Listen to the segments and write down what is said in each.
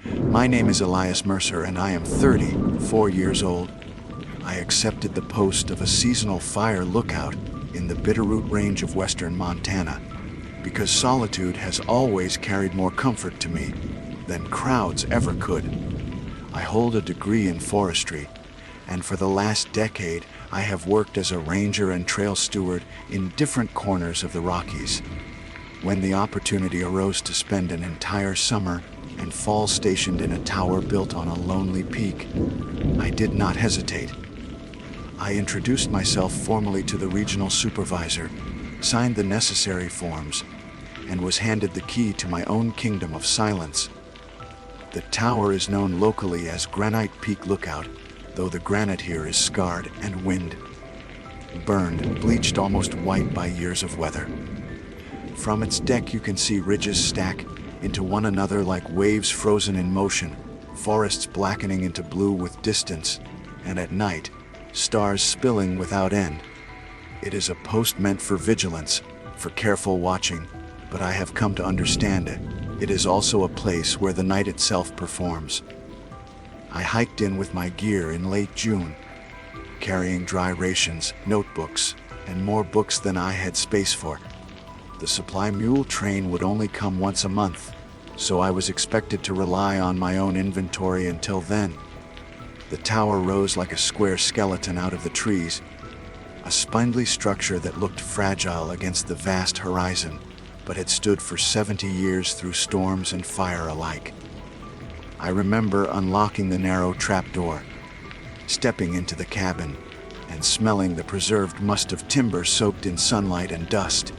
My name is Elias Mercer and I am 34 years old. I accepted the post of a seasonal fire lookout in the Bitterroot Range of western Montana because solitude has always carried more comfort to me than crowds ever could. I hold a degree in forestry, and for the last decade I have worked as a ranger and trail steward in different corners of the Rockies. When the opportunity arose to spend an entire summer and fall stationed in a tower built on a lonely peak, I did not hesitate. I introduced myself formally to the regional supervisor, signed the necessary forms, and was handed the key to my own kingdom of silence. The tower is known locally as Granite Peak Lookout, though the granite here is scarred and wind-burned, bleached almost white by years of weather. From its deck you can see ridges stack into one another like waves frozen in motion, forests blackening into blue with distance, and at night, stars spilling without end. It is a post meant for vigilance, for careful watching, but I have come to understand it. It is also a place where the night itself performs. I hiked in with my gear in late June, carrying dry rations, notebooks, and more books than I had space for. The supply mule train would only come once a month, so I was expected to rely on my own inventory until then. The tower rose like a square skeleton out of the trees, a spindly structure that looked fragile against the vast horizon, but had stood for 70 years through storms and fire alike. I remember unlocking the narrow trapdoor, stepping into the cabin, and smelling the preserved must of timber soaked in sunlight and dust.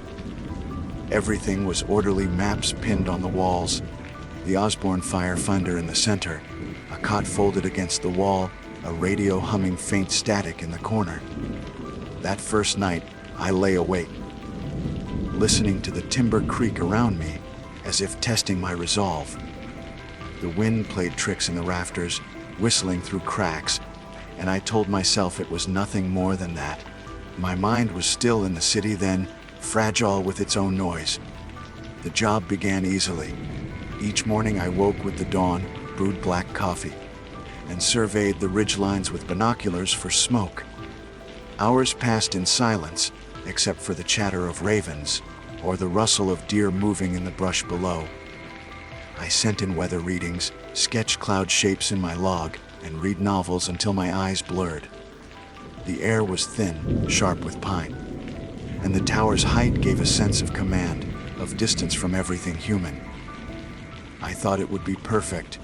Everything was orderly, maps pinned on the walls, the Osborne firefinder in the center, a cot folded against the wall, a radio humming faint static in the corner. That first night, I lay awake, listening to the timber creak around me as if testing my resolve. The wind played tricks in the rafters, whistling through cracks, and I told myself it was nothing more than that. My mind was still in the city then, fragile with its own noise. The job began easily. Each morning I woke with the dawn, brewed black coffee, and surveyed the ridgelines with binoculars for smoke. Hours passed in silence, except for the chatter of ravens or the rustle of deer moving in the brush below. I sent in weather readings, sketched cloud shapes in my log, and read novels until my eyes blurred. The air was thin, sharp with pine, and the tower's height gave a sense of command, of distance from everything human. I thought it would be perfect.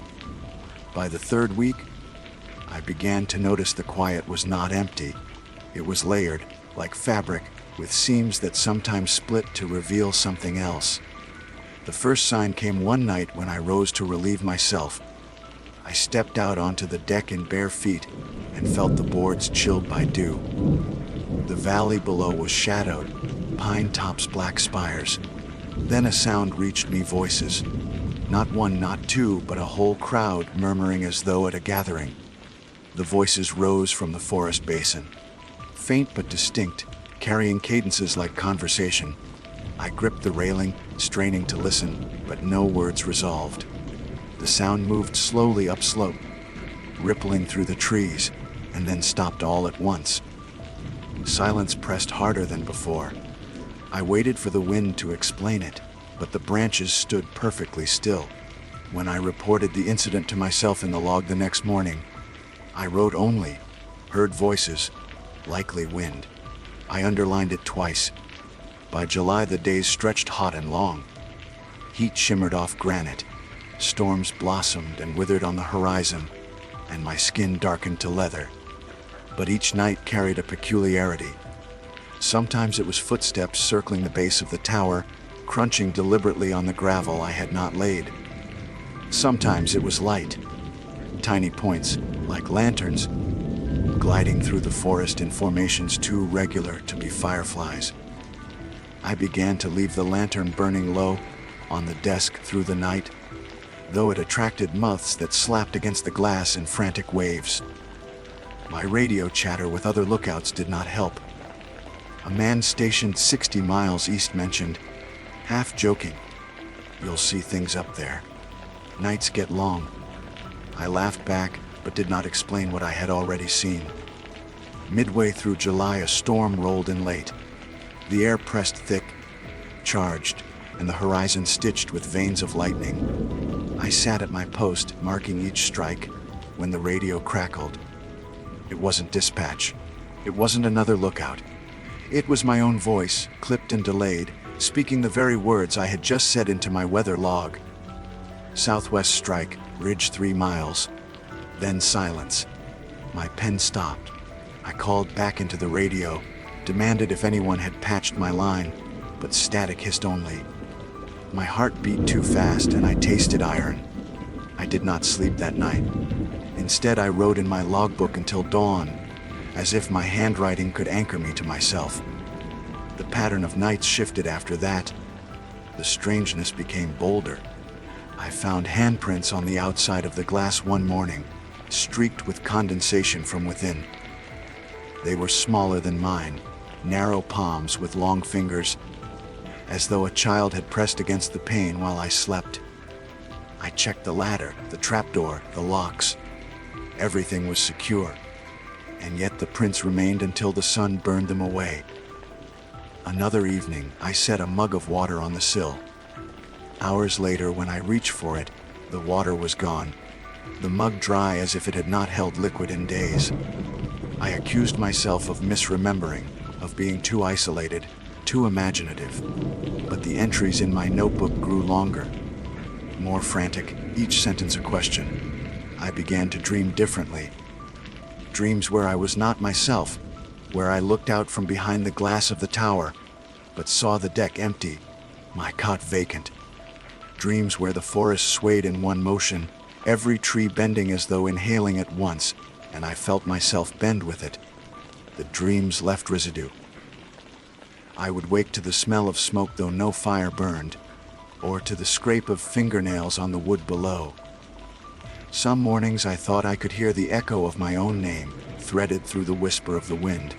By the third week, I began to notice the quiet was not empty. It was layered, like fabric, with seams that sometimes split to reveal something else. The first sign came one night when I rose to relieve myself. I stepped out onto the deck in bare feet and felt the boards chilled by dew. The valley below was shadowed, pine tops black spires. Then a sound reached me, voices. Not one, not two, but a whole crowd murmuring as though at a gathering. The voices rose from the forest basin, faint but distinct, carrying cadences like conversation. I gripped the railing, straining to listen, but no words resolved. The sound moved slowly upslope, rippling through the trees, and then stopped all at once. Silence pressed harder than before. I waited for the wind to explain it, but the branches stood perfectly still. When I reported the incident to myself in the log the next morning, I wrote only, heard voices, likely wind. I underlined it twice. By July the days stretched hot and long. Heat shimmered off granite. Storms blossomed and withered on the horizon, and my skin darkened to leather. But each night carried a peculiarity. Sometimes it was footsteps circling the base of the tower, crunching deliberately on the gravel I had not laid. Sometimes it was light, tiny points, like lanterns, gliding through the forest in formations too regular to be fireflies. I began to leave the lantern burning low on the desk through the night, though it attracted moths that slapped against the glass in frantic waves. My radio chatter with other lookouts did not help. A man stationed 60 miles east mentioned, half joking, "You'll see things up there. Nights get long, I laughed back, but did not explain what I had already seen. Midway through July, a storm rolled in late. The air pressed thick, charged, and the horizon stitched with veins of lightning. I sat at my post, marking each strike, when the radio crackled. It wasn't dispatch. It wasn't another lookout. It was my own voice, clipped and delayed, speaking the very words I had just said into my weather log. Southwest strike, ridge 3 miles. Then silence. My pen stopped. I called back into the radio, demanded if anyone had patched my line, but static hissed only. My heart beat too fast and I tasted iron. I did not sleep that night. Instead, I wrote in my logbook until dawn, as if my handwriting could anchor me to myself. The pattern of nights shifted after that. The strangeness became bolder. I found handprints on the outside of the glass one morning, streaked with condensation from within. They were smaller than mine, narrow palms with long fingers, as though a child had pressed against the pane while I slept. I checked the ladder, the trapdoor, the locks. Everything was secure, and yet the prints remained until the sun burned them away. Another evening, I set a mug of water on the sill. Hours later, when I reached for it, the water was gone, the mug dry as if it had not held liquid in days. I accused myself of misremembering, of being too isolated, too imaginative. But the entries in my notebook grew longer, more frantic, each sentence a question. I began to dream differently. Dreams where I was not myself, where I looked out from behind the glass of the tower, but saw the deck empty, my cot vacant. Dreams where the forest swayed in one motion, every tree bending as though inhaling at once, and I felt myself bend with it. The dreams left residue. I would wake to the smell of smoke though no fire burned, or to the scrape of fingernails on the wood below. Some mornings I thought I could hear the echo of my own name, threaded through the whisper of the wind,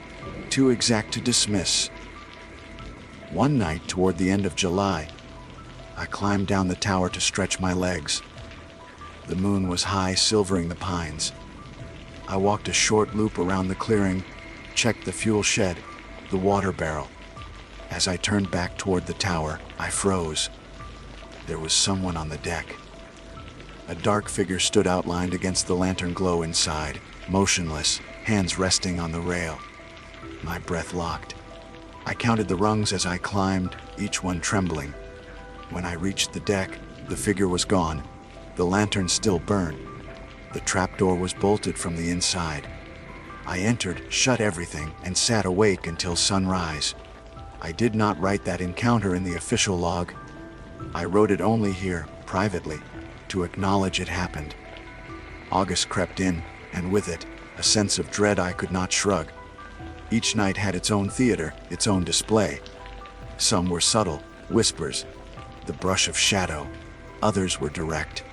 too exact to dismiss. One night, toward the end of July, I climbed down the tower to stretch my legs. The moon was high, silvering the pines. I walked a short loop around the clearing, checked the fuel shed, the water barrel. As I turned back toward the tower, I froze. There was someone on the deck. A dark figure stood outlined against the lantern glow inside, motionless, hands resting on the rail. My breath locked. I counted the rungs as I climbed, each one trembling. When I reached the deck, the figure was gone. The lantern still burned. The trapdoor was bolted from the inside. I entered, shut everything, and sat awake until sunrise. I did not write that encounter in the official log. I wrote it only here, privately, to acknowledge it happened. August crept in, and with it, a sense of dread I could not shrug. Each night had its own theater, its own display. Some were subtle, whispers, the brush of shadow. Others were direct.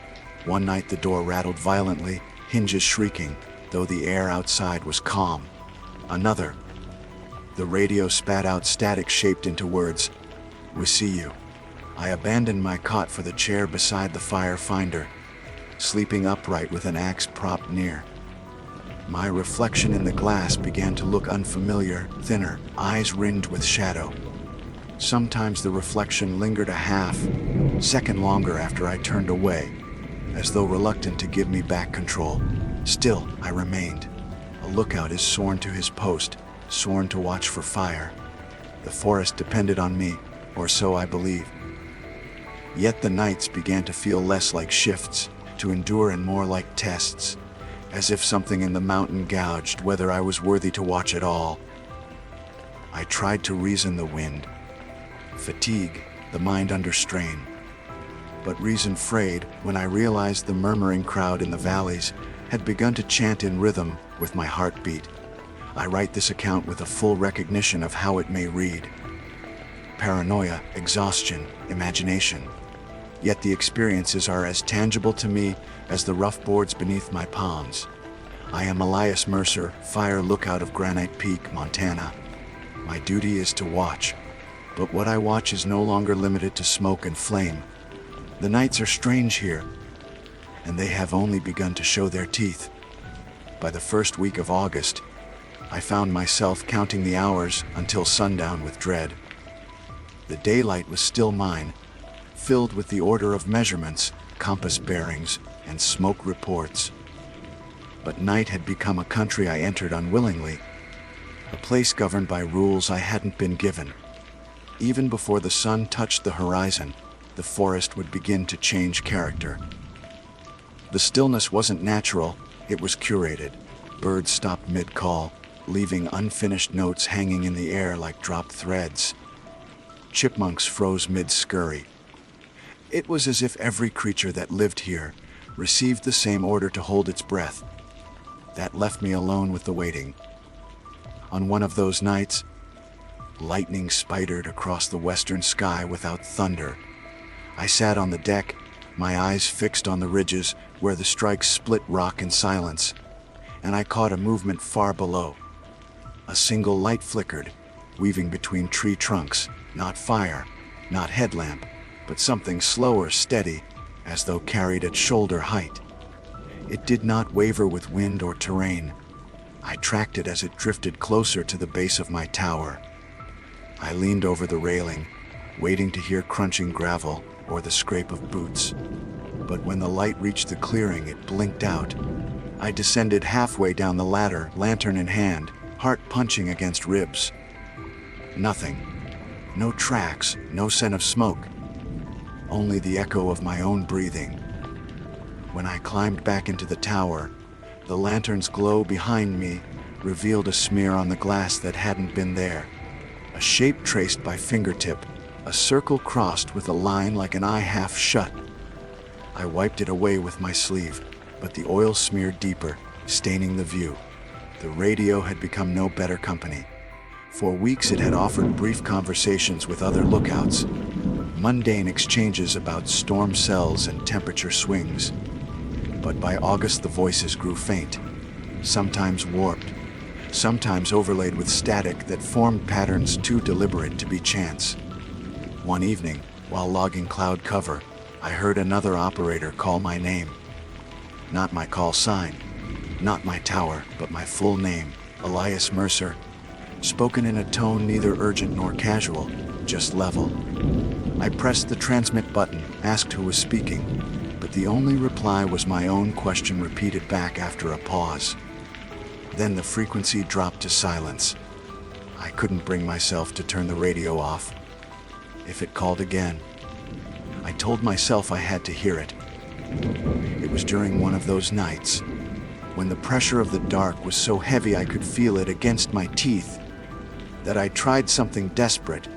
One night the door rattled violently, hinges shrieking, though the air outside was calm. Another, the radio spat out static shaped into words, "We see you." I abandoned my cot for the chair beside the fire finder, sleeping upright with an axe propped near. My reflection in the glass began to look unfamiliar, thinner, eyes ringed with shadow. Sometimes the reflection lingered a half-second longer after I turned away, as though reluctant to give me back control. Still, I remained. A lookout is sworn to his post, sworn to watch for fire. The forest depended on me, or so I believed. Yet the nights began to feel less like shifts, to endure and more like tests, as if something in the mountain gouged whether I was worthy to watch at all. I tried to reason the wind. Fatigue, the mind under strain. But reason frayed when I realized the murmuring crowd in the valleys had begun to chant in rhythm with my heartbeat. I write this account with a full recognition of how it may read. Paranoia, exhaustion, imagination. Yet the experiences are as tangible to me as the rough boards beneath my palms. I am Elias Mercer, fire lookout of Granite Peak, Montana. My duty is to watch, but what I watch is no longer limited to smoke and flame. The nights are strange here, and they have only begun to show their teeth. By the first week of August, I found myself counting the hours until sundown with dread. The daylight was still mine, filled with the order of measurements, compass bearings, and smoke reports. But night had become a country I entered unwillingly, a place governed by rules I hadn't been given. Even before the sun touched the horizon, the forest would begin to change character. The stillness wasn't natural, it was curated. Birds stopped mid-call, leaving unfinished notes hanging in the air like dropped threads. Chipmunks froze mid-scurry. It was as if every creature that lived here received the same order to hold its breath. That left me alone with the waiting. On one of those nights, lightning spidered across the western sky without thunder. I sat on the deck, my eyes fixed on the ridges where the strikes split rock in silence, and I caught a movement far below. A single light flickered, weaving between tree trunks, not fire, not headlamp, but something slower, steady, as though carried at shoulder height. It did not waver with wind or terrain. I tracked it as it drifted closer to the base of my tower. I leaned over the railing, waiting to hear crunching gravel or the scrape of boots. But when the light reached the clearing, it blinked out. I descended halfway down the ladder, lantern in hand, heart punching against ribs. Nothing. No tracks, no scent of smoke. Only the echo of my own breathing. When I climbed back into the tower, the lantern's glow behind me revealed a smear on the glass that hadn't been there. A shape traced by fingertip, a circle crossed with a line like an eye half shut. I wiped it away with my sleeve, but the oil smeared deeper, staining the view. The radio had become no better company. For weeks it had offered brief conversations with other lookouts, mundane exchanges about storm cells and temperature swings. But by August the voices grew faint, sometimes warped, sometimes overlaid with static that formed patterns too deliberate to be chance. One evening, while logging cloud cover, I heard another operator call my name. Not my call sign, not my tower, but my full name, Elias Mercer, spoken in a tone neither urgent nor casual, just level. I pressed the transmit button, asked who was speaking, but the only reply was my own question repeated back after a pause. Then the frequency dropped to silence. I couldn't bring myself to turn the radio off. If it called again, I told myself I had to hear it. It was during one of those nights, when the pressure of the dark was so heavy I could feel it against my teeth, that I tried something desperate.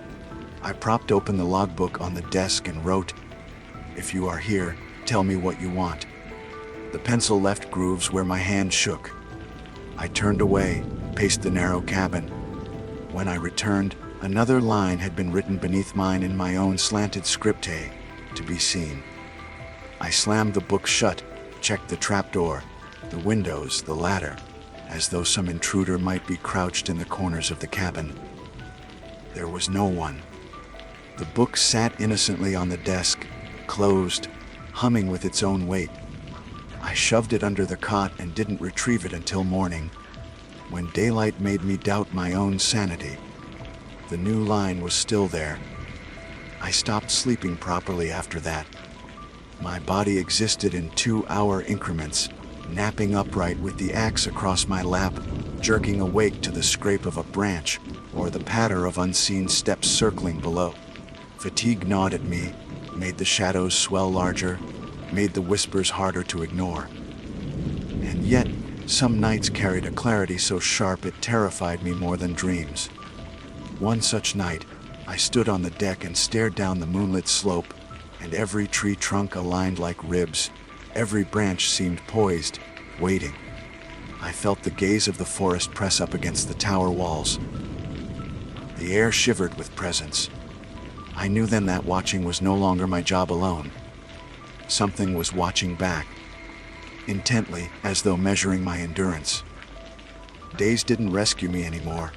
I propped open the logbook on the desk and wrote, "If you are here, tell me what you want." The pencil left grooves where my hand shook. I turned away, paced the narrow cabin. When I returned, another line had been written beneath mine in my own slanted script, to be seen. I slammed the book shut, checked the trapdoor, the windows, the ladder, as though some intruder might be crouched in the corners of the cabin. There was no one. The book sat innocently on the desk, closed, humming with its own weight. I shoved it under the cot and didn't retrieve it until morning, when daylight made me doubt my own sanity. The new line was still there. I stopped sleeping properly after that. My body existed in 2-hour increments, napping upright with the axe across my lap, jerking awake to the scrape of a branch or the patter of unseen steps circling below. Fatigue gnawed at me, made the shadows swell larger, made the whispers harder to ignore. And yet, some nights carried a clarity so sharp it terrified me more than dreams. One such night, I stood on the deck and stared down the moonlit slope, and every tree trunk aligned like ribs, every branch seemed poised, waiting. I felt the gaze of the forest press up against the tower walls. The air shivered with presence. I knew then that watching was no longer my job alone. Something was watching back, intently, as though measuring my endurance. Days didn't rescue me anymore.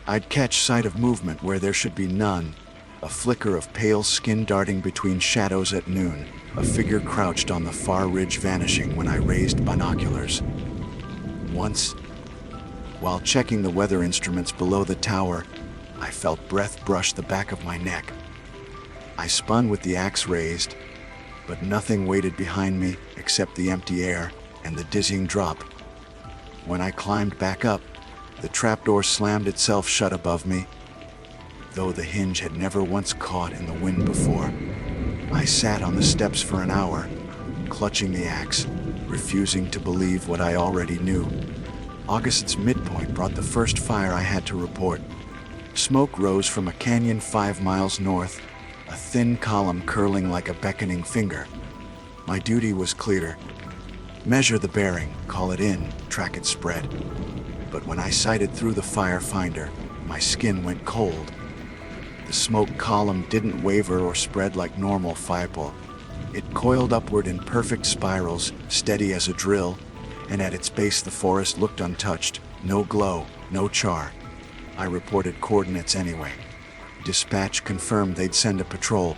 I'd catch sight of movement where there should be none, a flicker of pale skin darting between shadows at noon, a figure crouched on the far ridge, vanishing when I raised binoculars. Once, while checking the weather instruments below the tower, I felt breath brush the back of my neck. I spun with the axe raised, but nothing waited behind me except the empty air and the dizzying drop. When I climbed back up, the trapdoor slammed itself shut above me, though the hinge had never once caught in the wind before. I sat on the steps for an hour, clutching the axe, refusing to believe what I already knew. August's midpoint brought the first fire I had to report. Smoke rose from a canyon 5 miles north, a thin column curling like a beckoning finger. My duty was clear. Measure the bearing, call it in, track its spread. But when I sighted through the fire finder, my skin went cold. The smoke column didn't waver or spread like normal fireball. It coiled upward in perfect spirals, steady as a drill, and at its base the forest looked untouched. No glow, no char. I reported coordinates anyway. Dispatch confirmed they'd send a patrol.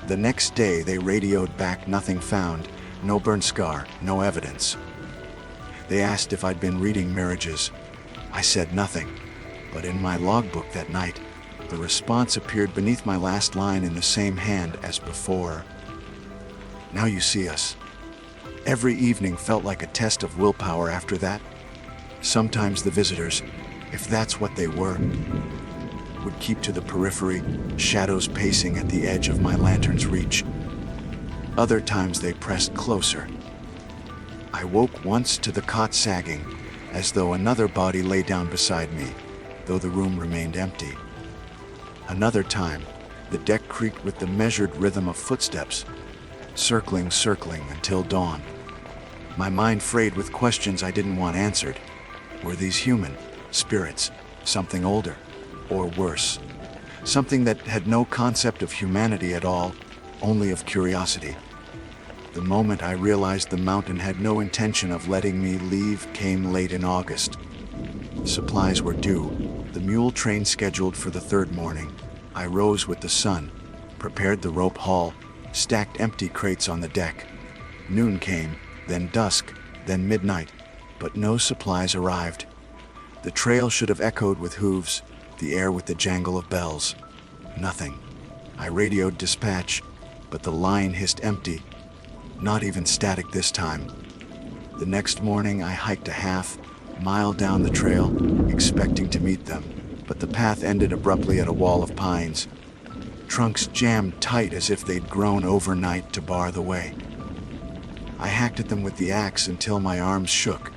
The next day they radioed back, nothing found, no burn scar, no evidence. They asked if I'd been reading mirages. I said nothing, but in my logbook that night, the response appeared beneath my last line in the same hand as before. Now you see us. Every evening felt like a test of willpower after that. Sometimes the visitors, if that's what they were, would keep to the periphery, shadows pacing at the edge of my lantern's reach. Other times they pressed closer. I woke once to the cot sagging, as though another body lay down beside me, though the room remained empty. Another time, the deck creaked with the measured rhythm of footsteps, circling until dawn. My mind frayed with questions I didn't want answered. Were these human, spirits, something older, or worse? Something that had no concept of humanity at all, only of curiosity. The moment I realized the mountain had no intention of letting me leave came late in August. Supplies were due, the mule train scheduled for the third morning. I rose with the sun, prepared the rope haul, stacked empty crates on the deck. Noon came, then dusk, then midnight, but no supplies arrived. The trail should have echoed with hooves, the air with the jangle of bells. Nothing. I radioed dispatch, but the line hissed empty. Not even static this time. The next morning I hiked a half-mile down the trail, expecting to meet them, but the path ended abruptly at a wall of pines. Trunks jammed tight as if they'd grown overnight to bar the way. I hacked at them with the axe until my arms shook,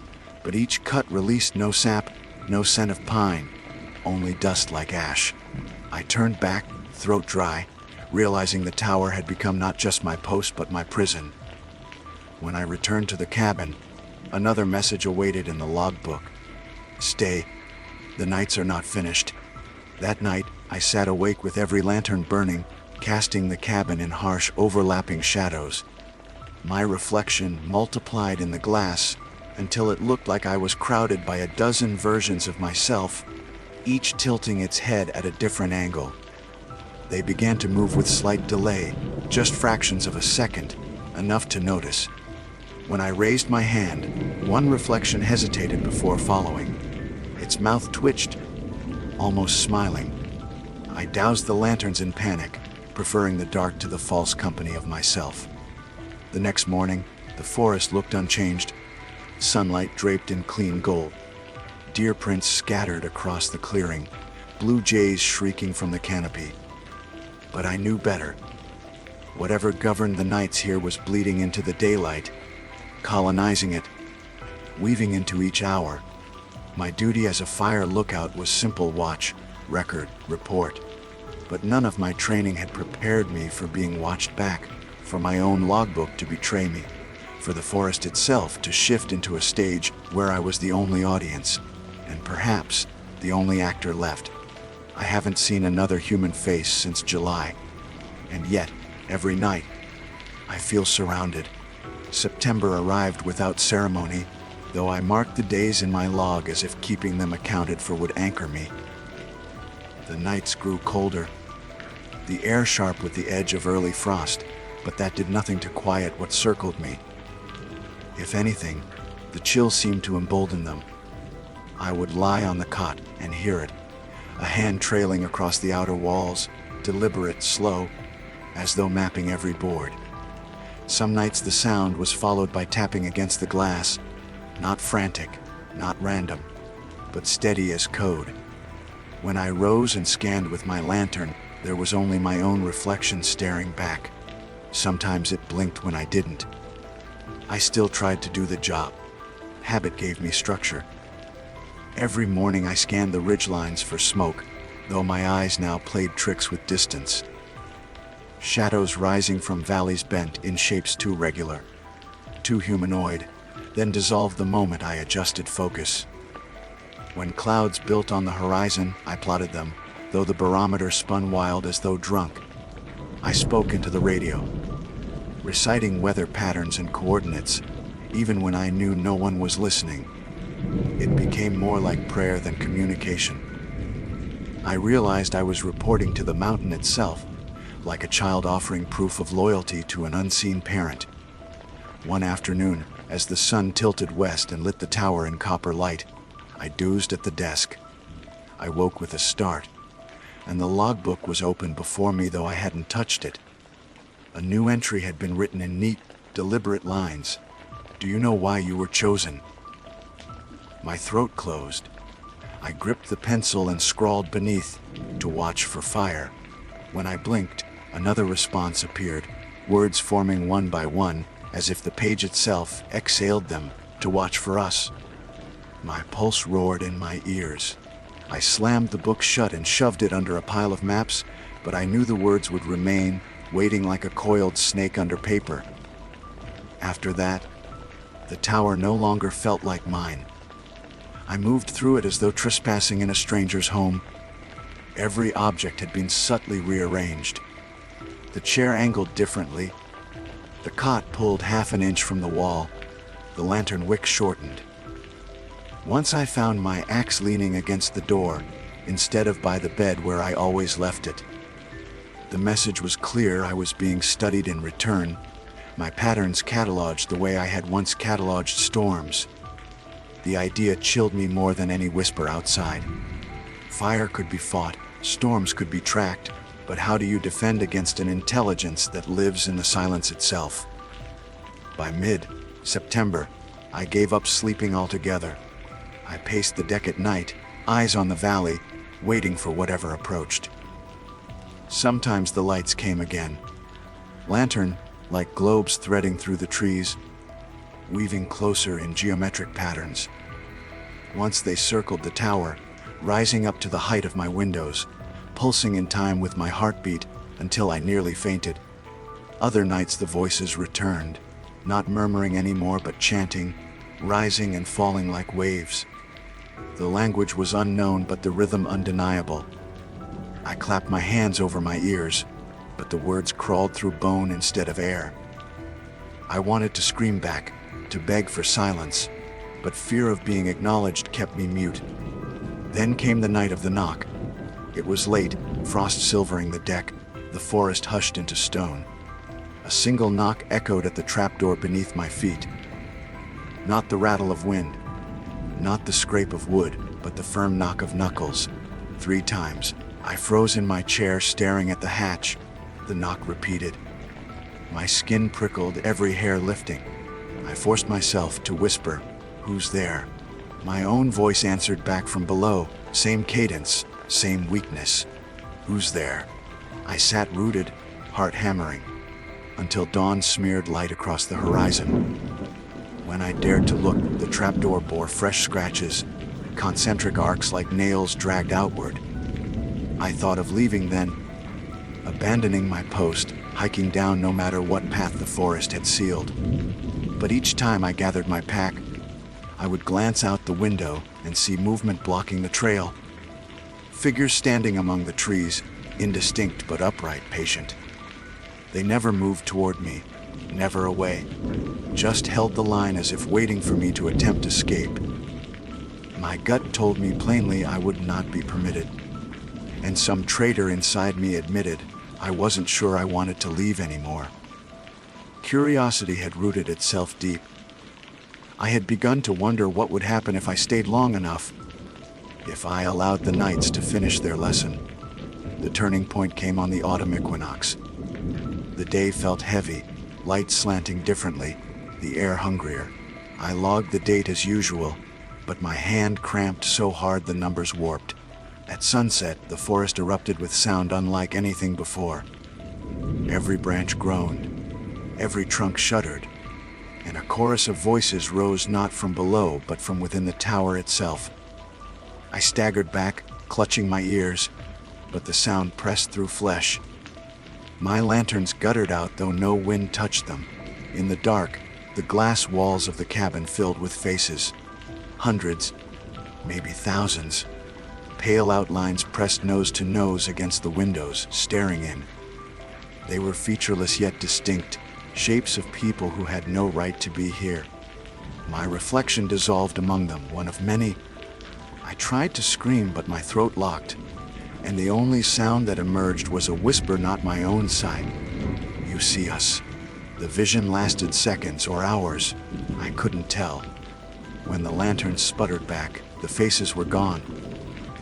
but each cut released no sap, no scent of pine, only dust like ash. I turned back, throat dry, realizing the tower had become not just my post but my prison. When I returned to the cabin, another message awaited in the logbook. Stay. The nights are not finished. That night, I sat awake with every lantern burning, casting the cabin in harsh, overlapping shadows. My reflection multiplied in the glass until it looked like I was crowded by a dozen versions of myself, each tilting its head at a different angle. They began to move with slight delay, just fractions of a second, enough to notice. When I raised my hand, one reflection hesitated before following. Its mouth twitched, almost smiling. I doused the lanterns in panic, preferring the dark to the false company of myself. The next morning, the forest looked unchanged, sunlight draped in clean gold. Deer prints scattered across the clearing, blue jays shrieking from the canopy. But I knew better. Whatever governed the nights here was bleeding into the daylight, colonizing it, weaving into each hour. My duty as a fire lookout was simple: watch, record, report. But none of my training had prepared me for being watched back, for my own logbook to betray me, for the forest itself to shift into a stage where I was the only audience, and perhaps the only actor left. I haven't seen another human face since July, and yet, every night, I feel surrounded. September arrived without ceremony, though I marked the days in my log as if keeping them accounted for would anchor me. The nights grew colder, the air sharp with the edge of early frost, but that did nothing to quiet what circled me. If anything, the chill seemed to embolden them. I would lie on the cot and hear it, a hand trailing across the outer walls, deliberate, slow, as though mapping every board. Some nights the sound was followed by tapping against the glass, not frantic, not random, but steady as code. When I rose and scanned with my lantern, there was only my own reflection staring back. Sometimes it blinked when I didn't. I still tried to do the job. Habit gave me structure. Every morning I scanned the ridgelines for smoke, though my eyes now played tricks with distance. Shadows rising from valleys bent in shapes too regular, too humanoid, then dissolved the moment I adjusted focus. When clouds built on the horizon, I plotted them, though the barometer spun wild as though drunk. I spoke into the radio, reciting weather patterns and coordinates, even when I knew no one was listening. It became more like prayer than communication. I realized I was reporting to the mountain itself, like a child offering proof of loyalty to an unseen parent. One afternoon, as the sun tilted west and lit the tower in copper light, I dozed at the desk. I woke with a start, and the logbook was open before me, though I hadn't touched it. A new entry had been written in neat, deliberate lines. "Do you know why you were chosen?" My throat closed. I gripped the pencil and scrawled beneath, "To watch for fire." When I blinked, another response appeared, words forming one by one, as if the page itself exhaled them, "To watch for us." My pulse roared in my ears. I slammed the book shut and shoved it under a pile of maps, but I knew the words would remain, waiting like a coiled snake under paper. After that, the tower no longer felt like mine. I moved through it as though trespassing in a stranger's home. Every object had been subtly rearranged. The chair angled differently. The cot pulled half an inch from the wall. The lantern wick shortened. Once I found my axe leaning against the door, instead of by the bed where I always left it. The message was clear. I was being studied in return, my patterns cataloged the way I had once cataloged storms. The idea chilled me more than any whisper outside. Fire could be fought, storms could be tracked, but how do you defend against an intelligence that lives in the silence itself? By mid-September, I gave up sleeping altogether. I paced the deck at night, eyes on the valley, waiting for whatever approached. Sometimes the lights came again. Lantern, like globes threading through the trees, weaving closer in geometric patterns. Once they circled the tower, rising up to the height of my windows, pulsing in time with my heartbeat until I nearly fainted. Other nights the voices returned, not murmuring anymore but chanting, rising and falling like waves. The language was unknown but the rhythm undeniable. I clapped my hands over my ears, but the words crawled through bone instead of air. I wanted to scream back, to beg for silence, but fear of being acknowledged kept me mute. Then came the night of the knock. It was late, frost silvering the deck, the forest hushed into stone. A single knock echoed at the trapdoor beneath my feet. Not the rattle of wind, not the scrape of wood, but the firm knock of knuckles. 3 times. I froze in my chair staring at the hatch. The knock repeated. My skin prickled, every hair lifting. I forced myself to whisper, "Who's there?" My own voice answered back from below, same cadence, same weakness. "Who's there?" I sat rooted, heart hammering, until dawn smeared light across the horizon. When I dared to look, the trapdoor bore fresh scratches, concentric arcs like nails dragged outward. I thought of leaving then, abandoning my post, hiking down no matter what path the forest had sealed. But each time I gathered my pack, I would glance out the window and see movement blocking the trail. Figures standing among the trees, indistinct but upright, patient. They never moved toward me, never away, just held the line as if waiting for me to attempt escape. My gut told me plainly I would not be permitted. And some traitor inside me admitted I wasn't sure I wanted to leave anymore. Curiosity had rooted itself deep. I had begun to wonder what would happen if I stayed long enough, if I allowed the nights to finish their lesson. The turning point came on the autumn equinox. The day felt heavy, light slanting differently, the air hungrier. I logged the date as usual, but my hand cramped so hard the numbers warped. At sunset, the forest erupted with sound unlike anything before. Every branch groaned, every trunk shuddered, and a chorus of voices rose not from below but from within the tower itself. I staggered back, clutching my ears, but the sound pressed through flesh. My lanterns guttered out though no wind touched them. In the dark, the glass walls of the cabin filled with faces. Hundreds, maybe thousands. Pale outlines pressed nose to nose against the windows, staring in. They were featureless yet distinct, shapes of people who had no right to be here. My reflection dissolved among them, one of many. I tried to scream, but my throat locked, and the only sound that emerged was a whisper not my own sight. "You see us." The vision lasted seconds or hours. I couldn't tell. When the lanterns sputtered back, the faces were gone,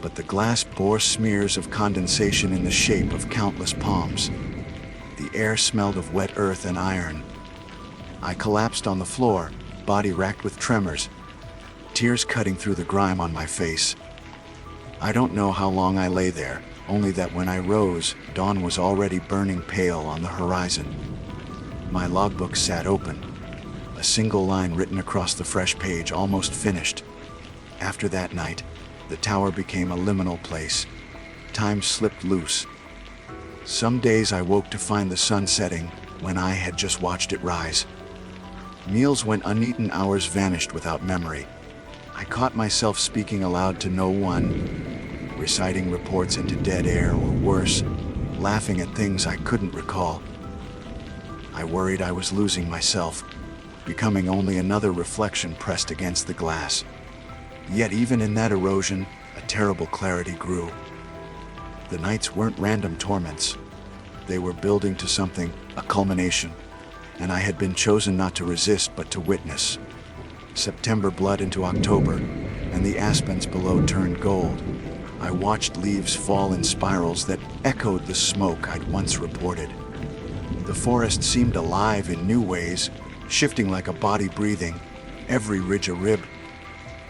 but the glass bore smears of condensation in the shape of countless palms. The air smelled of wet earth and iron. I collapsed on the floor, body racked with tremors, tears cutting through the grime on my face. I don't know how long I lay there, only that when I rose, dawn was already burning pale on the horizon. My logbook sat open, a single line written across the fresh page, almost finished. After that night, the tower became a liminal place. Time slipped loose. Some days I woke to find the sun setting when I had just watched it rise. Meals went uneaten, hours vanished without memory. I caught myself speaking aloud to no one, reciting reports into dead air, or worse, laughing at things I couldn't recall. I worried I was losing myself, becoming only another reflection pressed against the glass. Yet even in that erosion, a terrible clarity grew. The nights weren't random torments. They were building to something, a culmination, and I had been chosen not to resist but to witness. September bled into October, and the aspens below turned gold. I watched leaves fall in spirals that echoed the smoke I'd once reported. The forest seemed alive in new ways, shifting like a body breathing, every ridge a rib,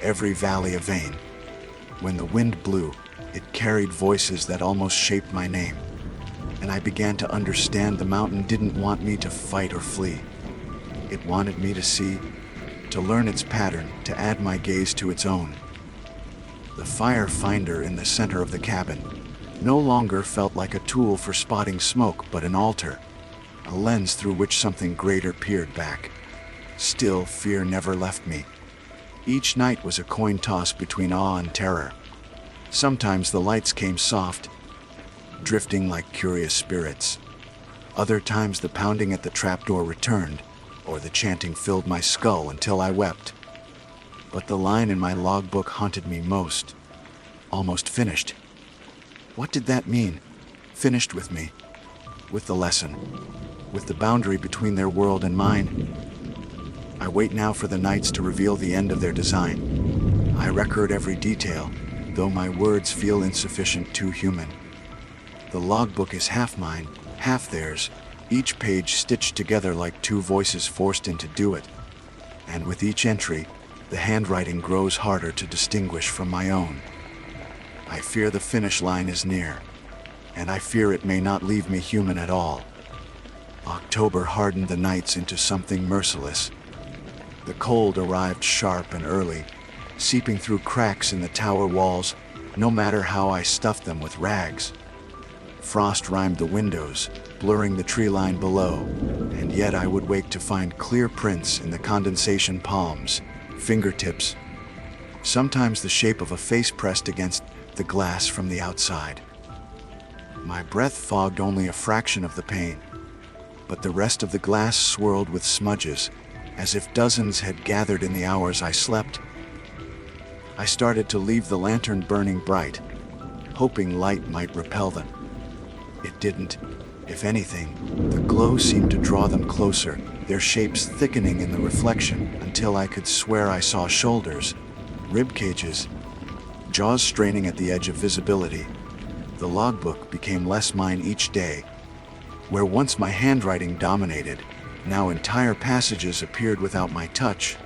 every valley a vein. When the wind blew, it carried voices that almost shaped my name, and I began to understand the mountain didn't want me to fight or flee. It wanted me to see, to learn its pattern, to add my gaze to its own. The fire finder in the center of the cabin no longer felt like a tool for spotting smoke, but an altar, a lens through which something greater peered back. Still, fear never left me. Each night was a coin toss between awe and terror. Sometimes the lights came soft, drifting like curious spirits. Other times the pounding at the trapdoor returned, or the chanting filled my skull until I wept. But the line in my logbook haunted me most. Almost finished. What did that mean? Finished with me. With the lesson. With the boundary between their world and mine. I wait now for the nights to reveal the end of their design. I record every detail, though my words feel insufficient, too human. The logbook is half mine, half theirs, each page stitched together like two voices forced into duet. And with each entry, the handwriting grows harder to distinguish from my own. I fear the finish line is near, and I fear it may not leave me human at all. October hardened the nights into something merciless. The cold arrived sharp and early, seeping through cracks in the tower walls, no matter how I stuffed them with rags. Frost rimed the windows, blurring the tree line below, and yet I would wake to find clear prints in the condensation palms, fingertips, sometimes the shape of a face pressed against the glass from the outside. My breath fogged only a fraction of the pain, but the rest of the glass swirled with smudges, as if dozens had gathered in the hours I slept. I started to leave the lantern burning bright, hoping light might repel them. It didn't. If anything, the glow seemed to draw them closer, their shapes thickening in the reflection until I could swear I saw shoulders, rib cages, jaws straining at the edge of visibility. The logbook became less mine each day. Where once my handwriting dominated, now entire passages appeared without my touch.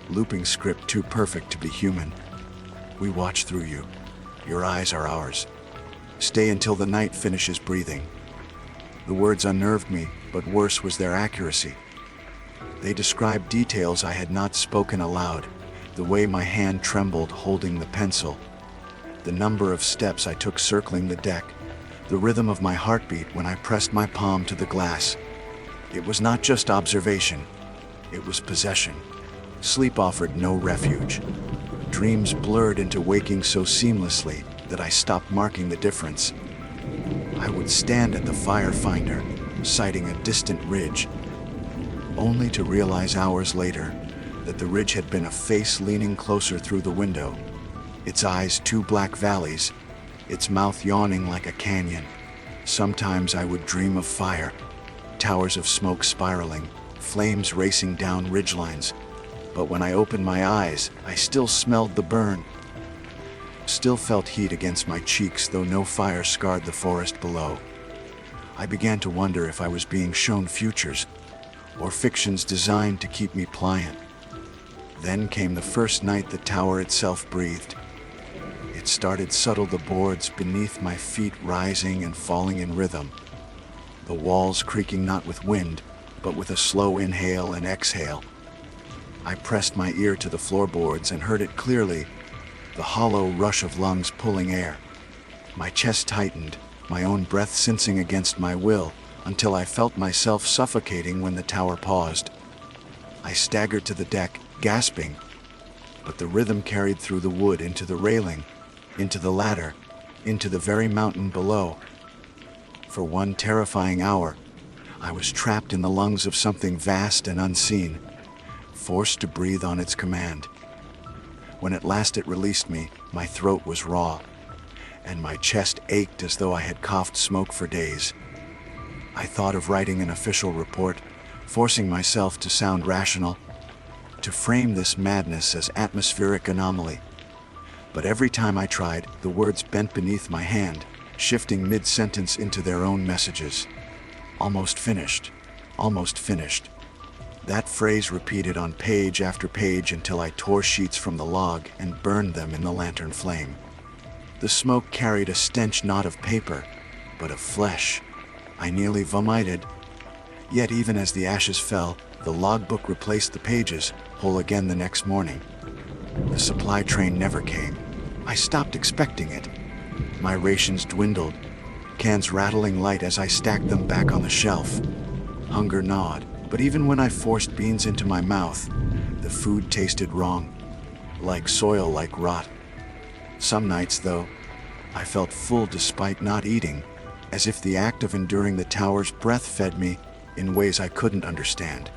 Looping script too perfect to be human. We watch through you. Your eyes are ours. Stay until the night finishes breathing. The words unnerved me, but worse was their accuracy. They described details I had not spoken aloud, the way my hand trembled holding the pencil, the number of steps I took circling the deck, the rhythm of my heartbeat when I pressed my palm to the glass. It was not just observation, it was possession. Sleep offered no refuge. Dreams blurred into waking so seamlessly that I stopped marking the difference. I would stand at the fire finder, sighting a distant ridge, only to realize hours later that the ridge had been a face leaning closer through the window, its eyes two black valleys, its mouth yawning like a canyon. Sometimes I would dream of fire, towers of smoke spiraling, flames racing down ridgelines. But when I opened my eyes, I still smelled the burn. Still felt heat against my cheeks, though no fire scarred the forest below. I began to wonder if I was being shown futures, or fictions designed to keep me pliant. Then came the first night the tower itself breathed. It started subtle, the boards beneath my feet rising and falling in rhythm, the walls creaking not with wind, but with a slow inhale and exhale. I pressed my ear to the floorboards and heard it clearly, the hollow rush of lungs pulling air. My chest tightened, my own breath sensing against my will, until I felt myself suffocating when the tower paused. I staggered to the deck, gasping, but the rhythm carried through the wood into the railing, into the ladder, into the very mountain below. For one terrifying hour, I was trapped in the lungs of something vast and unseen, forced to breathe on its command. When at last it released me, my throat was raw, and my chest ached as though I had coughed smoke for days. I thought of writing an official report, forcing myself to sound rational, to frame this madness as atmospheric anomaly. But every time I tried, the words bent beneath my hand, shifting mid-sentence into their own messages. Almost finished. Almost finished. That phrase repeated on page after page until I tore sheets from the log and burned them in the lantern flame. The smoke carried a stench not of paper, but of flesh. I nearly vomited. Yet even as the ashes fell, the logbook replaced the pages, whole again the next morning. The supply train never came. I stopped expecting it. My rations dwindled, cans rattling light as I stacked them back on the shelf. Hunger gnawed. But even when I forced beans into my mouth, the food tasted wrong, like soil, like rot. Some nights, though, I felt full despite not eating, as if the act of enduring the tower's breath fed me in ways I couldn't understand.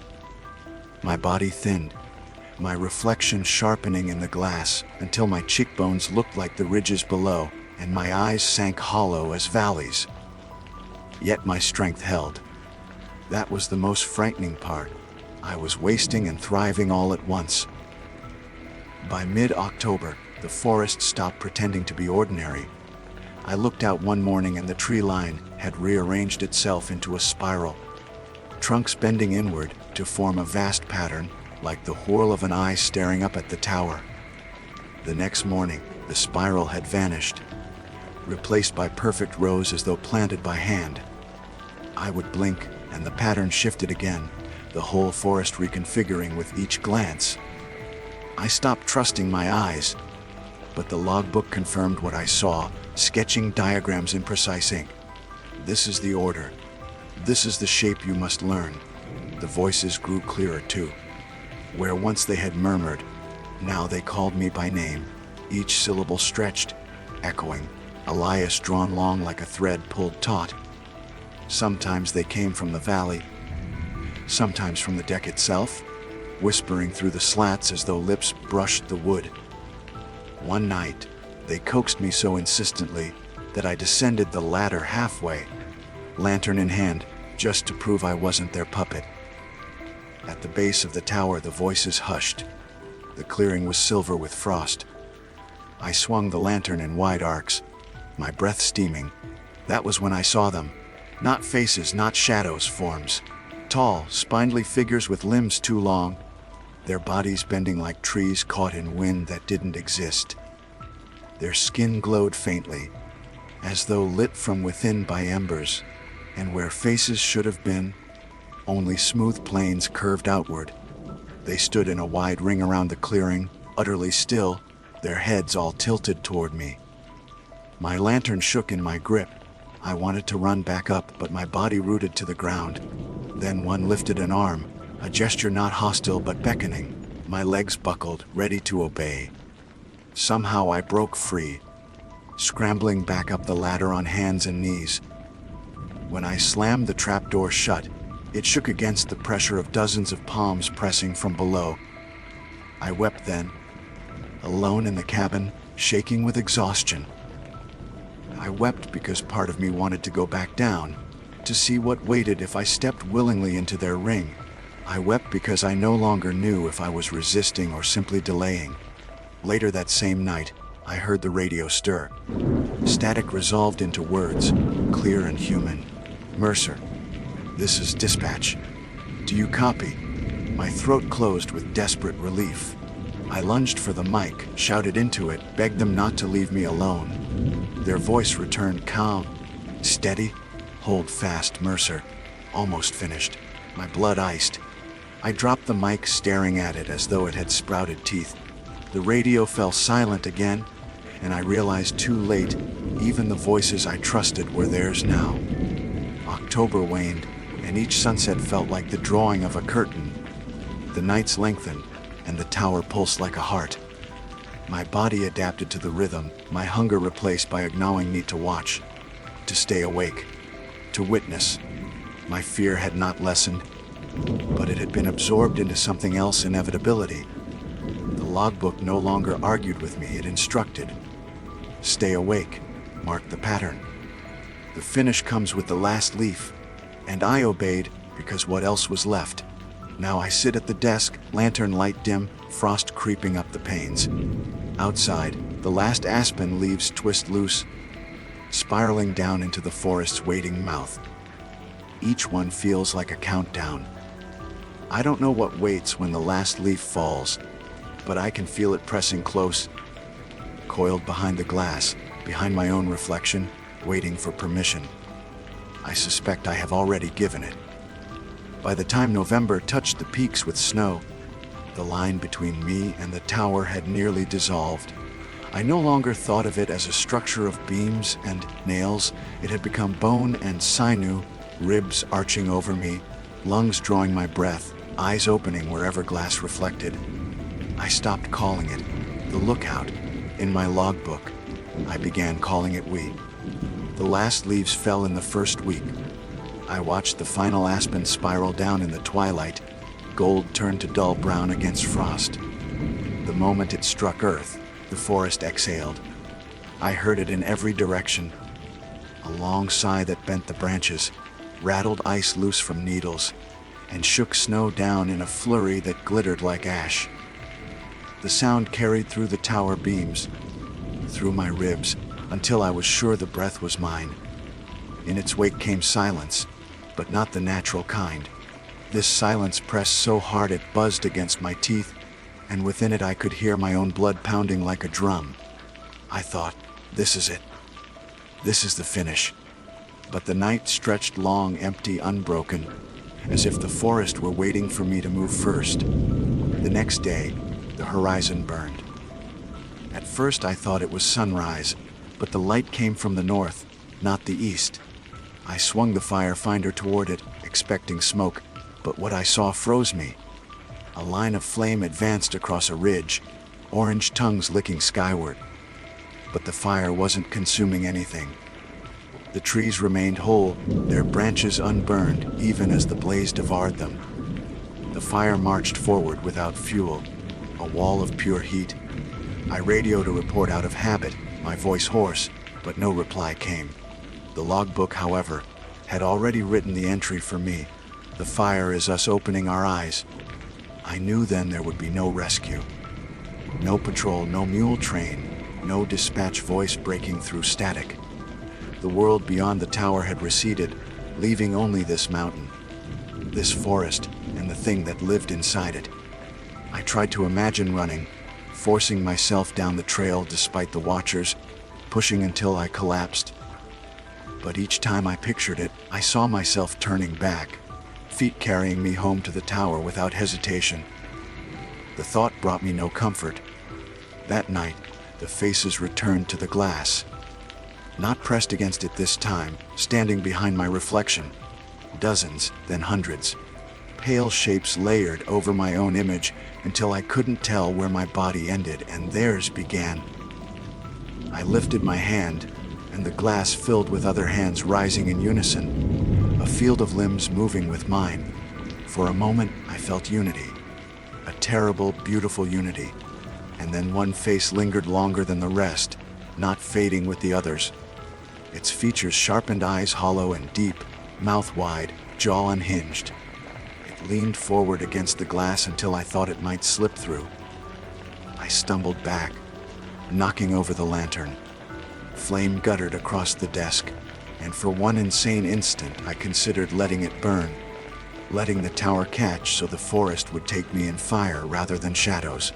My body thinned, my reflection sharpening in the glass until my cheekbones looked like the ridges below, and my eyes sank hollow as valleys. Yet my strength held. That was the most frightening part. I was wasting and thriving all at once. By mid-October, the forest stopped pretending to be ordinary. I looked out one morning and the tree line had rearranged itself into a spiral, trunks bending inward to form a vast pattern, like the whorl of an eye staring up at the tower. The next morning, the spiral had vanished, replaced by perfect rows as though planted by hand. I would blink, and the pattern shifted again, the whole forest reconfiguring with each glance. I stopped trusting my eyes, but the logbook confirmed what I saw, sketching diagrams in precise ink. This is the order. This is the shape you must learn. The voices grew clearer too. Where once they had murmured, now they called me by name, each syllable stretched, echoing, Elias drawn long like a thread pulled taut. Sometimes they came from the valley, sometimes from the deck itself, whispering through the slats as though lips brushed the wood. One night, they coaxed me so insistently that I descended the ladder halfway, lantern in hand, just to prove I wasn't their puppet. At the base of the tower, the voices hushed. The clearing was silver with frost. I swung the lantern in wide arcs, my breath steaming. That was when I saw them. Not faces, not shadows, forms. Tall, spindly figures with limbs too long, their bodies bending like trees caught in wind that didn't exist. Their skin glowed faintly, as though lit from within by embers, and where faces should have been, only smooth planes curved outward. They stood in a wide ring around the clearing, utterly still, their heads all tilted toward me. My lantern shook in my grip. I wanted to run back up, but my body rooted to the ground. Then one lifted an arm, a gesture not hostile but beckoning. My legs buckled, ready to obey. Somehow I broke free, scrambling back up the ladder on hands and knees. When I slammed the trapdoor shut, it shook against the pressure of dozens of palms pressing from below. I wept then, alone in the cabin, shaking with exhaustion. I wept because part of me wanted to go back down, to see what waited if I stepped willingly into their ring. I wept because I no longer knew if I was resisting or simply delaying. Later that same night, I heard the radio stir. Static resolved into words, clear and human. "Mercer, this is dispatch. Do you copy?" My throat closed with desperate relief. I lunged for the mic, shouted into it, begged them not to leave me alone. Their voice returned calm, steady. "Hold fast, Mercer." Almost finished. My blood iced. I dropped the mic, staring at it as though it had sprouted teeth. The radio fell silent again, and I realized too late, even the voices I trusted were theirs now. October waned, and each sunset felt like the drawing of a curtain. The nights lengthened, and the tower pulsed like a heart. My body adapted to the rhythm, my hunger replaced by a gnawing need to watch, to stay awake, to witness. My fear had not lessened, but it had been absorbed into something else: inevitability. The logbook no longer argued with me, it instructed. Stay awake, mark the pattern. The finish comes with the last leaf, and I obeyed because what else was left? Now I sit at the desk, lantern light dim, frost creeping up the panes. Outside, the last aspen leaves twist loose, spiraling down into the forest's waiting mouth. Each one feels like a countdown. I don't know what waits when the last leaf falls, but I can feel it pressing close, coiled behind the glass, behind my own reflection, waiting for permission. I suspect I have already given it. By the time November touched the peaks with snow, the line between me and the tower had nearly dissolved. I no longer thought of it as a structure of beams and nails. It had become bone and sinew, ribs arching over me, lungs drawing my breath, eyes opening wherever glass reflected. I stopped calling it the lookout. In my logbook, I began calling it we. The last leaves fell in the first week. I watched the final aspen spiral down in the twilight. Gold turned to dull brown against frost. The moment it struck earth, the forest exhaled. I heard it in every direction. A long sigh that bent the branches, rattled ice loose from needles, and shook snow down in a flurry that glittered like ash. The sound carried through the tower beams, through my ribs, until I was sure the breath was mine. In its wake came silence, but not the natural kind. This silence pressed so hard it buzzed against my teeth, and within it I could hear my own blood pounding like a drum. I thought, this is it. This is the finish. But the night stretched long, empty, unbroken, as if the forest were waiting for me to move first. The next day, the horizon burned. At first I thought it was sunrise, but the light came from the north, not the east. I swung the firefinder toward it, expecting smoke, but what I saw froze me. A line of flame advanced across a ridge, orange tongues licking skyward. But the fire wasn't consuming anything. The trees remained whole, their branches unburned, even as the blaze devoured them. The fire marched forward without fuel, a wall of pure heat. I radioed a report out of habit, my voice hoarse, but no reply came. The logbook, however, had already written the entry for me. The fire is us opening our eyes. I knew then there would be no rescue. No patrol, no mule train, no dispatch voice breaking through static. The world beyond the tower had receded, leaving only this mountain, this forest, and the thing that lived inside it. I tried to imagine running, forcing myself down the trail despite the watchers, pushing until I collapsed. But each time I pictured it, I saw myself turning back, feet carrying me home to the tower without hesitation. The thought brought me no comfort. That night, the faces returned to the glass. Not pressed against it this time, standing behind my reflection. Dozens, then hundreds. Pale shapes layered over my own image until I couldn't tell where my body ended and theirs began. I lifted my hand, and the glass filled with other hands rising in unison, a field of limbs moving with mine. For a moment, I felt unity, a terrible, beautiful unity. And then one face lingered longer than the rest, not fading with the others. Its features sharpened, eyes hollow and deep, mouth wide, jaw unhinged. It leaned forward against the glass until I thought it might slip through. I stumbled back, knocking over the lantern. Flame guttered across the desk, and for one insane instant I considered letting it burn, letting the tower catch so the forest would take me in fire rather than shadows.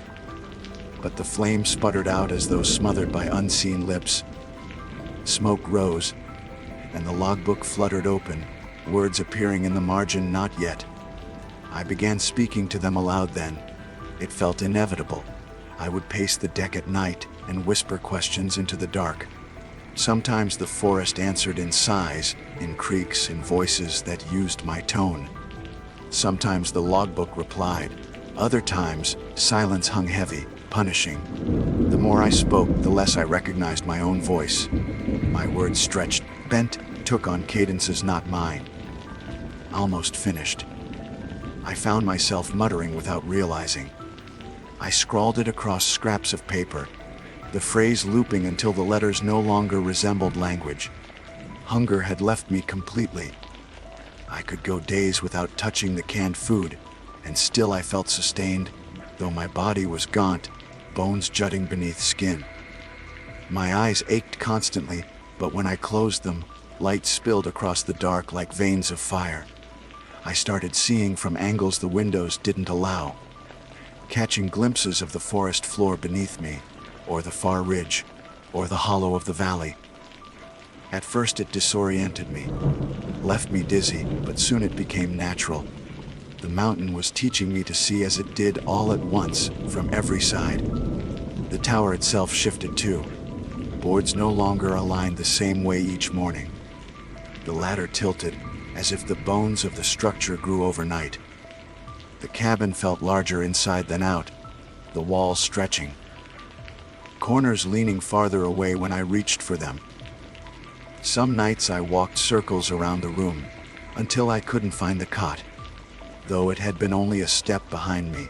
But the flame sputtered out as though smothered by unseen lips. Smoke rose, and the logbook fluttered open, words appearing in the margin not yet. I began speaking to them aloud then. It felt inevitable. I would pace the deck at night and whisper questions into the dark. Sometimes the forest answered in sighs, in creaks, in voices that used my tone. Sometimes the logbook replied. Other times, silence hung heavy, punishing. The more I spoke, the less I recognized my own voice. My words stretched, bent, took on cadences not mine. Almost finished. I found myself muttering without realizing. I scrawled it across scraps of paper, the phrase looping until the letters no longer resembled language. Hunger had left me completely. I could go days without touching the canned food, and still I felt sustained, though my body was gaunt, bones jutting beneath skin. My eyes ached constantly, but when I closed them, light spilled across the dark like veins of fire. I started seeing from angles the windows didn't allow, catching glimpses of the forest floor beneath me, or the far ridge, or the hollow of the valley. At first it disoriented me, left me dizzy, but soon it became natural. The mountain was teaching me to see as it did all at once, from every side. The tower itself shifted too. Boards no longer aligned the same way each morning. The ladder tilted, as if the bones of the structure grew overnight. The cabin felt larger inside than out, the walls stretching. Corners leaning farther away when I reached for them. Some nights I walked circles around the room, until I couldn't find the cot, though it had been only a step behind me.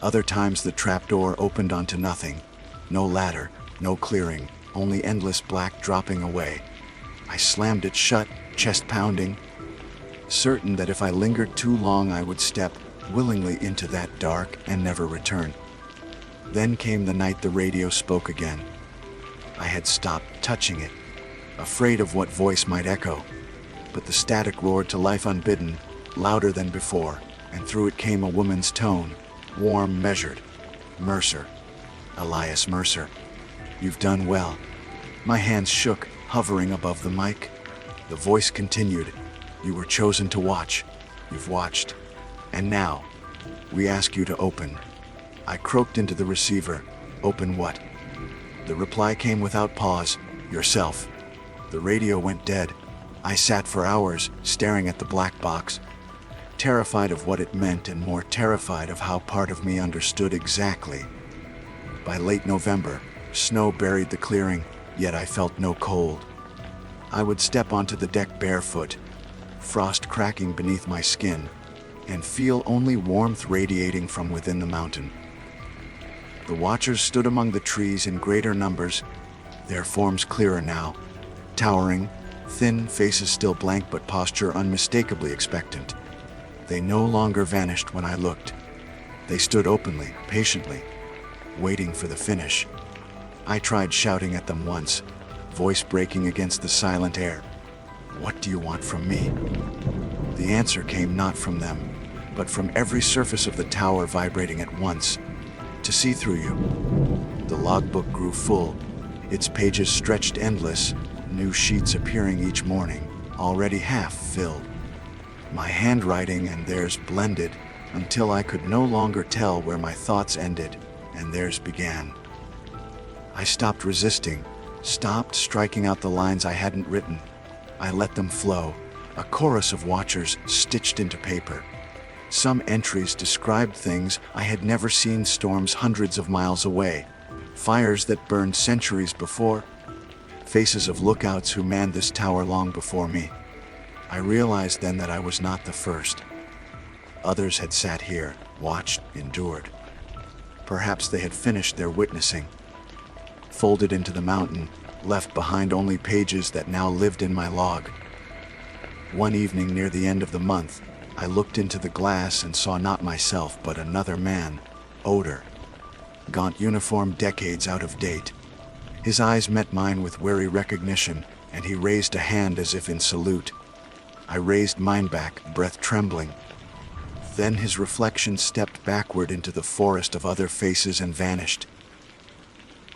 Other times the trapdoor opened onto nothing. No ladder, no clearing, only endless black dropping away. I slammed it shut, chest pounding, certain that if I lingered too long I would step willingly into that dark and never return. Then came the night the radio spoke again. I had stopped touching it, afraid of what voice might echo, but the static roared to life unbidden, louder than before, and through it came a woman's tone, warm, measured. Mercer. Elias Mercer. You've done well. My hands shook, hovering above the mic. The voice continued. You were chosen to watch. You've watched. And now, we ask you to open. I croaked into the receiver. Open what? The reply came without pause. Yourself. The radio went dead. I sat for hours, staring at the black box, terrified of what it meant and more terrified of how part of me understood exactly. By late November, snow buried the clearing, yet I felt no cold. I would step onto the deck barefoot, frost cracking beneath my skin, and feel only warmth radiating from within the mountain. The watchers stood among the trees in greater numbers, their forms clearer now, towering, thin faces still blank but posture unmistakably expectant. They no longer vanished when I looked. They stood openly, patiently, waiting for the finish. I tried shouting at them once, voice breaking against the silent air. "What do you want from me?" The answer came not from them, but from every surface of the tower vibrating at once. "To see through you." The logbook grew full, its pages stretched endless, new sheets appearing each morning, already half filled. My handwriting and theirs blended until I could no longer tell where my thoughts ended and theirs began. I stopped resisting, stopped striking out the lines I hadn't written. I let them flow, a chorus of watchers stitched into paper. Some entries described things I had never seen, storms hundreds of miles away, fires that burned centuries before, faces of lookouts who manned this tower long before me. I realized then that I was not the first. Others had sat here, watched, endured. Perhaps they had finished their witnessing, folded into the mountain, left behind only pages that now lived in my log. One evening near the end of the month, I looked into the glass and saw not myself but another man, older, gaunt uniform decades out of date. His eyes met mine with wary recognition, and he raised a hand as if in salute. I raised mine back, breath trembling. Then his reflection stepped backward into the forest of other faces and vanished.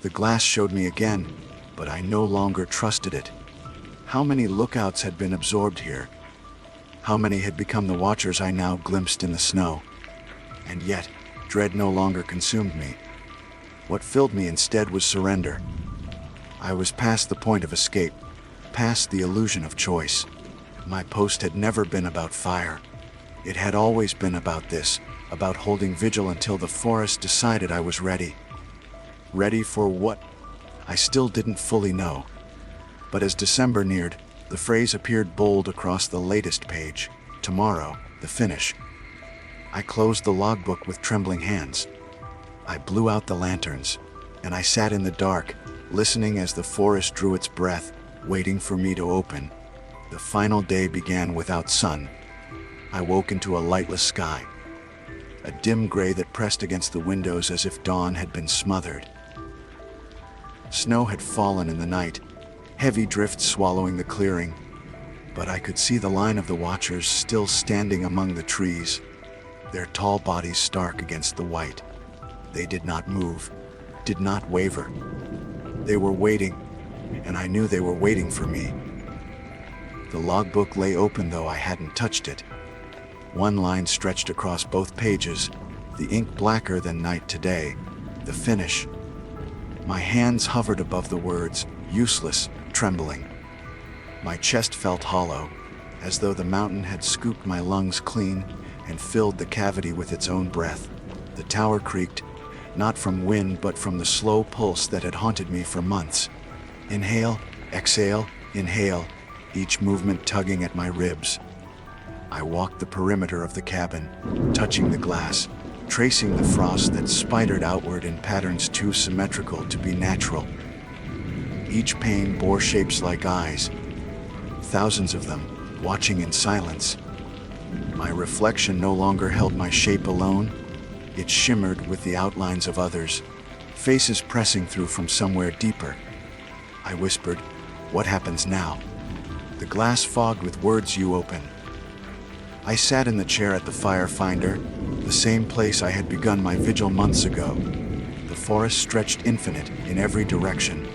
The glass showed me again, but I no longer trusted it. How many lookouts had been absorbed here? How many had become the watchers I now glimpsed in the snow? And yet, dread no longer consumed me. What filled me instead was surrender. I was past the point of escape, past the illusion of choice. My post had never been about fire. It had always been about this, about holding vigil until the forest decided I was ready. Ready for what? I still didn't fully know. But as December neared, the phrase appeared bold across the latest page. Tomorrow, the finish. I closed the logbook with trembling hands. I blew out the lanterns, and I sat in the dark, listening as the forest drew its breath, waiting for me to open. The final day began without sun. I woke into a lightless sky, a dim gray that pressed against the windows as if dawn had been smothered. Snow had fallen in the night, heavy drifts swallowing the clearing, but I could see the line of the watchers still standing among the trees, their tall bodies stark against the white. They did not move, did not waver. They were waiting, and I knew they were waiting for me. The logbook lay open though I hadn't touched it. One line stretched across both pages, the ink blacker than night today, the finish. My hands hovered above the words, useless, trembling. My chest felt hollow, as though the mountain had scooped my lungs clean and filled the cavity with its own breath. The tower creaked, not from wind but from the slow pulse that had haunted me for months. Inhale, exhale, inhale, each movement tugging at my ribs. I walked the perimeter of the cabin, touching the glass, tracing the frost that spidered outward in patterns too symmetrical to be natural. Each pane bore shapes like eyes, thousands of them, watching in silence. My reflection no longer held my shape alone. It shimmered with the outlines of others, faces pressing through from somewhere deeper. I whispered, "What happens now?" The glass fogged with words, "You open." I sat in the chair at the fire finder, the same place I had begun my vigil months ago. The forest stretched infinite in every direction,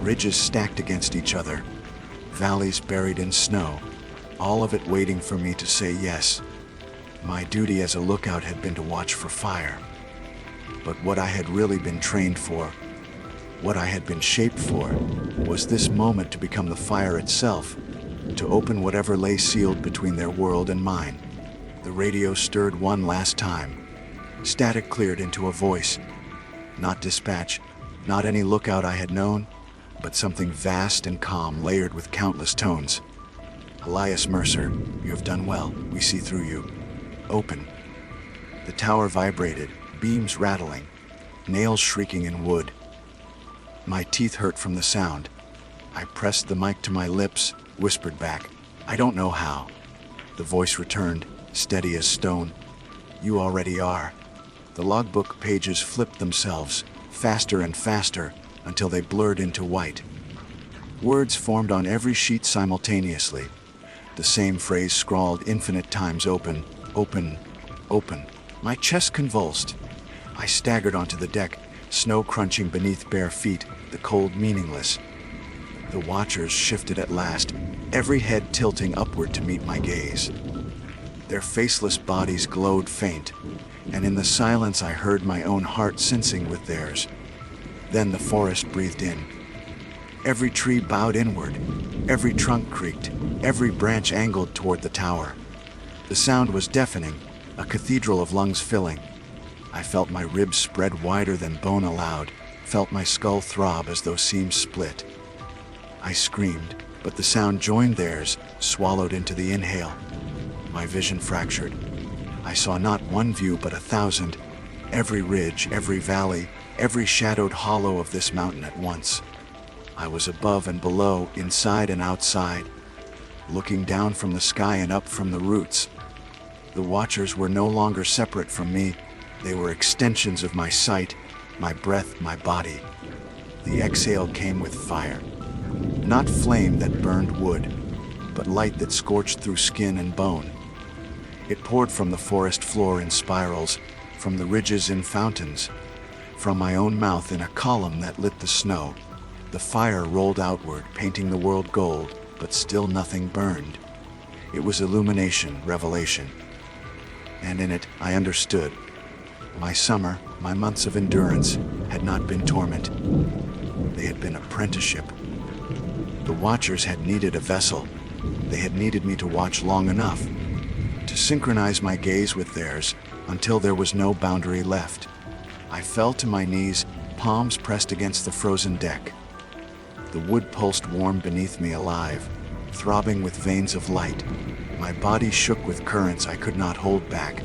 ridges stacked against each other, valleys buried in snow, all of it waiting for me to say yes. My duty as a lookout had been to watch for fire. But what I had really been trained for, what I had been shaped for, was this moment to become the fire itself, to open whatever lay sealed between their world and mine. The radio stirred one last time. Static cleared into a voice. Not dispatch, not any lookout I had known, but something vast and calm layered with countless tones. "Elias Mercer, you have done well. We see through you. Open." The tower vibrated, beams rattling, nails shrieking in wood. My teeth hurt from the sound. I pressed the mic to my lips, whispered back, "I don't know how." The voice returned, steady as stone. You already are. The logbook pages flipped themselves, faster and faster, until they blurred into white. Words formed on every sheet simultaneously. The same phrase scrawled infinite times: open, open, open. My chest convulsed. I staggered onto the deck, snow crunching beneath bare feet, the cold meaningless. The watchers shifted at last, every head tilting upward to meet my gaze. Their faceless bodies glowed faint, and in the silence I heard my own heart syncing with theirs. Then the forest breathed in. Every tree bowed inward, every trunk creaked, every branch angled toward the tower. The sound was deafening, a cathedral of lungs filling. I felt my ribs spread wider than bone allowed, felt my skull throb as though seams split. I screamed, but the sound joined theirs, swallowed into the inhale. My vision fractured. I saw not one view but 1,000, every ridge, every valley, every shadowed hollow of this mountain at once. I was above and below, inside and outside, looking down from the sky and up from the roots. The watchers were no longer separate from me. They were extensions of my sight, my breath, my body. The exhale came with fire. Not flame that burned wood, but light that scorched through skin and bone. It poured from the forest floor in spirals, from the ridges in fountains, from my own mouth in a column that lit the snow. The fire rolled outward, painting the world gold, but still nothing burned. It was illumination, revelation. And in it, I understood. My summer, my months of endurance, had not been torment. They had been apprenticeship. The watchers had needed a vessel. They had needed me to watch long enough, to synchronize my gaze with theirs until there was no boundary left. I fell to my knees, palms pressed against the frozen deck. The wood pulsed warm beneath me, alive, throbbing with veins of light. My body shook with currents I could not hold back.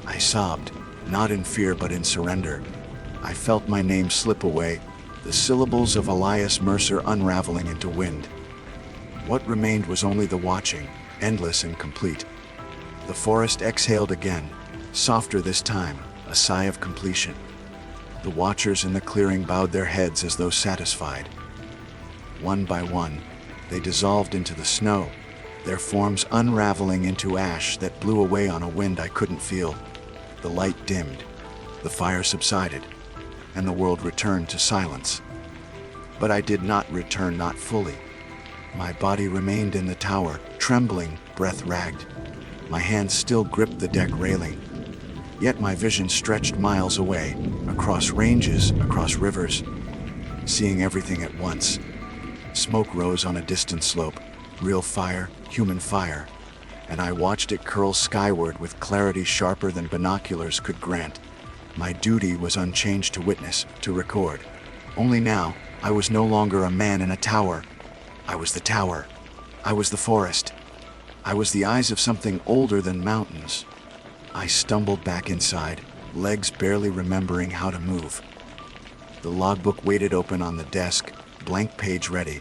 I sobbed, not in fear but in surrender. I felt my name slip away, the syllables of Elias Mercer unraveling into wind. What remained was only the watching, endless and complete. The forest exhaled again, softer this time, a sigh of completion. The watchers in the clearing bowed their heads as though satisfied. One by one, they dissolved into the snow, their forms unraveling into ash that blew away on a wind I couldn't feel. The light dimmed, the fire subsided, and the world returned to silence. But I did not return, not fully. My body remained in the tower, trembling, breath ragged. My hands still gripped the deck railing. Yet my vision stretched miles away, across ranges, across rivers, seeing everything at once. Smoke rose on a distant slope, real fire, human fire, and I watched it curl skyward with clarity sharper than binoculars could grant. My duty was unchanged: to witness, to record. Only now, I was no longer a man in a tower. I was the tower. I was the forest. I was the eyes of something older than mountains. I stumbled back inside, legs barely remembering how to move. The logbook waited open on the desk, blank page ready.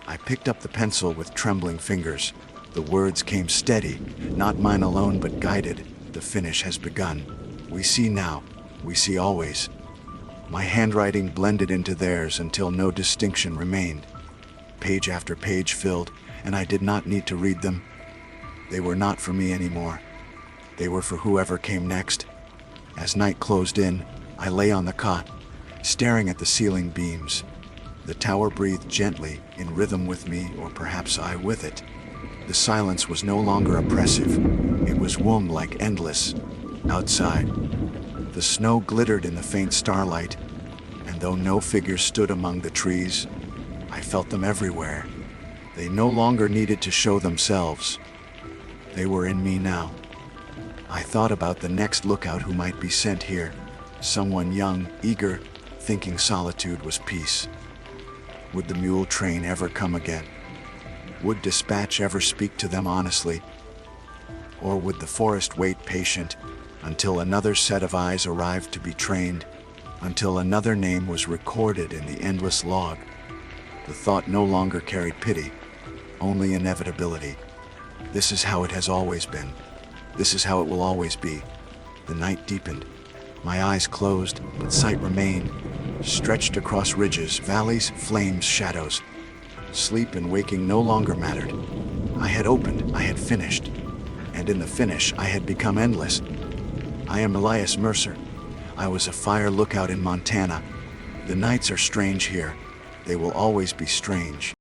I picked up the pencil with trembling fingers. The words came steady, not mine alone but guided. The finish has begun. We see now. We see always. My handwriting blended into theirs until no distinction remained. Page after page filled, and I did not need to read them. They were not for me anymore. They were for whoever came next. As night closed in, I lay on the cot, staring at the ceiling beams. The tower breathed gently, in rhythm with me, or perhaps I with it. The silence was no longer oppressive. It was womb-like, endless. Outside, the snow glittered in the faint starlight, and though no figures stood among the trees, I felt them everywhere. They no longer needed to show themselves. They were in me now. I thought about the next lookout who might be sent here. Someone young, eager, thinking solitude was peace. Would the mule train ever come again? Would dispatch ever speak to them honestly? Or would the forest wait patient until another set of eyes arrived to be trained, until another name was recorded in the endless log? The thought no longer carried pity, only inevitability. This is how it has always been. This is how it will always be. The night deepened. My eyes closed, but sight remained, stretched across ridges, valleys, flames, shadows. Sleep and waking no longer mattered. I had opened, I had finished, and in the finish I had become endless. I am Elias Mercer. I was a fire lookout in Montana. The nights are strange here. They will always be strange.